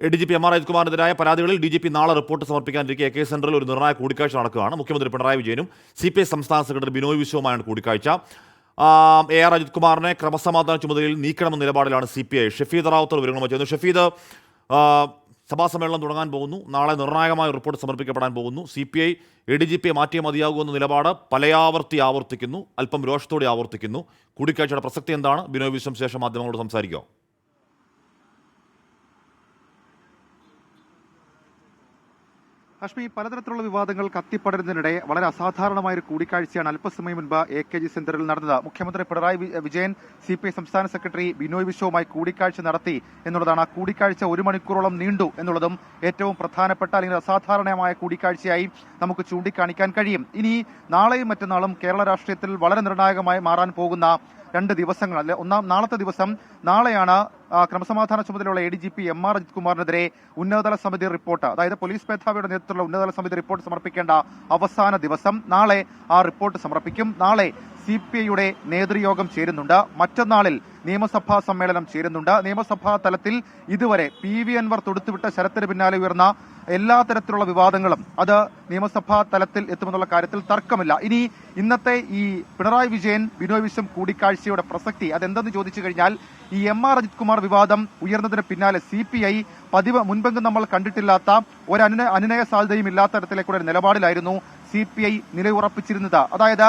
ADGP MR അജിത്കുമാറിനെതിരായ പരാതികളിൽ DGP നാളെ report സമർപ്പിക്കാനിരിക്കെ AK സെന്ററിൽ ഒരു നിർണായക കൂടിക്കാഴ്ച നടക്കുകയാണ്. മുഖ്യമന്ത്രി പിണറായി വിജയനും CPI സംസ്ഥാന സെക്രട്ടറി ബിനോയ് വിശ്വവുമായാണ് കൂടിക്കാഴ്ച. AR അജിത്കുമാറിനെ ക്രമസമാധാന ചുമതലയിൽ നീക്കണമെന്ന നിലപാടിലാണ് CPI. ഷഫീദ് റാവുത്തർ വിവരങ്ങൾ ചെയ്യുന്നു. ഷഫീദ്, സഭാസമ്മേളനം തുടങ്ങാൻ പോകുന്നു. നാളെ നിർണായകമായ റിപ്പോർട്ട് സമർപ്പിക്കപ്പെടാൻ പോകുന്നു. CPI ADGPയെ മാറ്റിയേ മതിയാകുമെന്ന നിലപാട് ആവർത്തിക്കുന്നു, അല്പം രോഷത്തോടെ ആവർത്തിക്കുന്നു. കൂടിക്കാഴ്ചയുടെ പ്രസക്തി എന്താണ്? ബിനോയ് വിശ്വം ശേഷം മാധ്യമങ്ങളോട് സംസാരിക്കുക. ഹാഷ്മി, പലതരത്തിലുള്ള വിവാദങ്ങൾ കത്തിപ്പടരുന്നതിനിടെ വളരെ അസാധാരണമായ ഒരു കൂടിക്കാഴ്ചയാണ് അല്പസമയം മുൻപ് AKG സെന്ററിൽ നടന്നത്. മുഖ്യമന്ത്രി പിണറായി വിജയൻ CPI സംസ്ഥാന സെക്രട്ടറി ബിനോയ് വിശ്വവുമായി കൂടിക്കാഴ്ച നടത്തി എന്നുള്ളതാണ്. ആ കൂടിക്കാഴ്ച 1 മണിക്കൂറോളം നീണ്ടു എന്നുള്ളതും ഏറ്റവും പ്രധാനപ്പെട്ട അല്ലെങ്കിൽ അസാധാരണമായ കൂടിക്കാഴ്ചയായി നമുക്ക് ചൂണ്ടിക്കാണിക്കാൻ കഴിയും. ഇനി നാളെയും മറ്റന്നാളും കേരള രാഷ്ട്രീയത്തിൽ വളരെ നിർണായകമായി മാറാൻ പോകുന്ന 2 ദിവസങ്ങൾ. നാളത്തെ ദിവസം നാളെയാണ് ക്രമസമാധാന ചുമതലയുള്ള ADGP MR അജിത്കുമാറിനെതിരെ ഉന്നതതല സമിതി റിപ്പോർട്ട്, അതായത് പോലീസ് മേധാവിയുടെ നേതൃത്വത്തിലുള്ള ഉന്നതതല സമിതി റിപ്പോർട്ട് സമർപ്പിക്കേണ്ട അവസാന ദിവസം. നാളെ ആ റിപ്പോർട്ട് സമർപ്പിക്കും. നാളെ CPIയുടെ നേതൃയോഗം ചേരുന്നുണ്ട്. മറ്റന്നാളിൽ നിയമസഭാ സമ്മേളനം ചേരുന്നുണ്ട്. നിയമസഭാ തലത്തിൽ ഇതുവരെ PV അൻവർ തൊടുത്തുവിട്ട ശരത്തിന് പിന്നാലെ ഉയർന്ന എല്ലാ തരത്തിലുള്ള വിവാദങ്ങളും അത് നിയമസഭാ തലത്തിൽ എത്തുമെന്നുള്ള കാര്യത്തിൽ തർക്കമില്ല. ഇനി ഇന്നത്തെ ഈ പിണറായി വിജയൻ ബിനോയ് വിശ്വം കൂടിക്കാഴ്ചയുടെ പ്രസക്തി അതെന്തെന്ന് ചോദിച്ചു കഴിഞ്ഞാൽ, ഈ MR അജിത്കുമാർ വിവാദം ഉയർന്നതിന് പിന്നാലെ CPI മുൻപെങ്കും നമ്മൾ കണ്ടിട്ടില്ലാത്ത ഒരു അനുനയ സാധ്യതയും ഇല്ലാത്ത തരത്തിലേക്കുള്ള ഒരു നിലപാടിലായിരുന്നു CPI നിലയുറപ്പിച്ചിരുന്നത്. അതായത്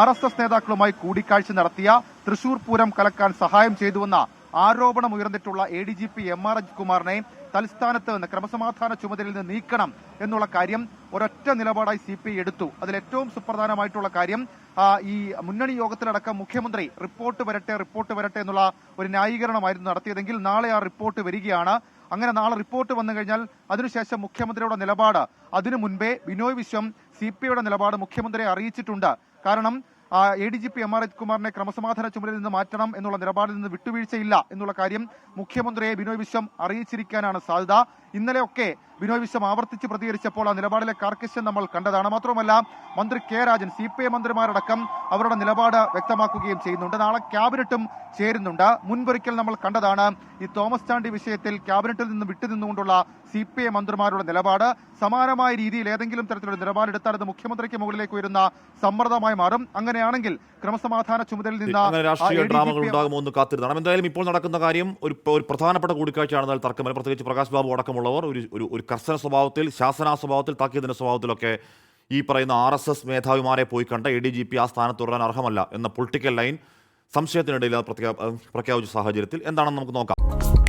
RSS നേതാക്കളുമായി കൂടിക്കാഴ്ച നടത്തിയ തൃശൂർ പൂരം കലക്കാൻ സഹായം ചെയ്തുവെന്ന ആരോപണം ഉയർന്നിട്ടുള്ള ADGP MR അജിത്കുമാറിനെ തൽസ്ഥാനത്ത് നിന്ന് ക്രമസമാധാന ചുമതലയിൽ നിന്ന് നീക്കണം എന്നുള്ള കാര്യം ഒരൊറ്റ നിലപാടായി CPI എടുത്തു. അതിൽ ഏറ്റവും സുപ്രധാനമായിട്ടുള്ള കാര്യം ഈ മുന്നണി യോഗത്തിലടക്കം മുഖ്യമന്ത്രി റിപ്പോർട്ട് വരട്ടെ എന്നുള്ള ഒരു ന്യായീകരണമായിരുന്നു നടത്തിയതെങ്കിൽ നാളെ ആ റിപ്പോർട്ട് വരികയാണ്. അങ്ങനെ നാളെ റിപ്പോർട്ട് വന്നു കഴിഞ്ഞാൽ അതിനുശേഷം മുഖ്യമന്ത്രിയുടെ നിലപാട്, അതിനു മുൻപേ ബിനോയ് വിശ്വം CPIയുടെ നിലപാട് മുഖ്യമന്ത്രിയെ അറിയിച്ചിട്ടുണ്ട്. കാരണം ADGP MR അജിത്കുമാറിനെ ക്രമസമാധാന ചുമതലയിൽ നിന്ന് മാറ്റണം എന്നുള്ള നിലപാടിൽ നിന്ന് വിട്ടുവീഴ്ചയില്ല എന്നുള്ള കാര്യം മുഖ്യമന്ത്രിയെ ബിനോയ് വിശ്വം അറിയിച്ചിരിക്കാനാണ് സാധ്യത. ഇന്നലെയൊക്കെ ബിനോയ് വിശ്വം ആവർത്തിച്ച് പ്രതികരിച്ചപ്പോൾ ആ നിലപാടിലെ കാർക്കശ്യം നമ്മൾ കണ്ടതാണ്. മാത്രമല്ല, മന്ത്രി K രാജൻ, CPI മന്ത്രിമാരടക്കം അവരുടെ നിലപാട് വ്യക്തമാക്കുകയും ചെയ്യുന്നുണ്ട്. നാളെ ക്യാബിനറ്റും ചേരുന്നുണ്ട്. മുൻപൊരിക്കൽ നമ്മൾ കണ്ടതാണ് ഈ തോമസ് ചാണ്ടി വിഷയത്തിൽ ക്യാബിനറ്റിൽ നിന്ന് വിട്ടുനിന്നുകൊണ്ടുള്ള CPI മന്ത്രിമാരുടെ നിലപാട്. സമാനമായ രീതിയിൽ ഏതെങ്കിലും തരത്തിലുള്ള നിലപാടെടുത്താൽ അത് മുഖ്യമന്ത്രിക്ക് മുകളിലേക്ക് ഉയരുന്ന സമ്മർദ്ദമായി മാറും. അങ്ങനെയാണെങ്കിൽ ക്രമസമാധാന ചുമതലയിൽ നിന്ന് രാഷ്ട്രീയ ഡ്രാമകൾ ഉണ്ടാകുമോ എന്ന് കാത്തിരുന്നതാണ്. എന്തായാലും ഇപ്പോൾ നടക്കുന്ന കാര്യം ഒരു പ്രധാനപ്പെട്ട കൂടിക്കാഴ്ചയാണെന്നാൽ തർക്കമില്ല. പ്രത്യേകിച്ച് പ്രകാശ് ബാബു അടക്കമുള്ളവർ ഒരു കർശന സ്വഭാവത്തിൽ, ശാസന സ്വഭാവത്തിൽ, താക്കീതിന്റെ സ്വഭാവത്തിലൊക്കെ ഈ പറയുന്ന RSS മേധാവിമാരെ പോയി കണ്ട ADGP ആ സ്ഥാനത്ത് തുടരാൻ അർഹമല്ല എന്ന പൊളിറ്റിക്കൽ ലൈൻ സംശയത്തിനിടയിൽ പ്രഖ്യാപിച്ച സാഹചര്യത്തിൽ എന്താണെന്ന് നമുക്ക് നോക്കാം.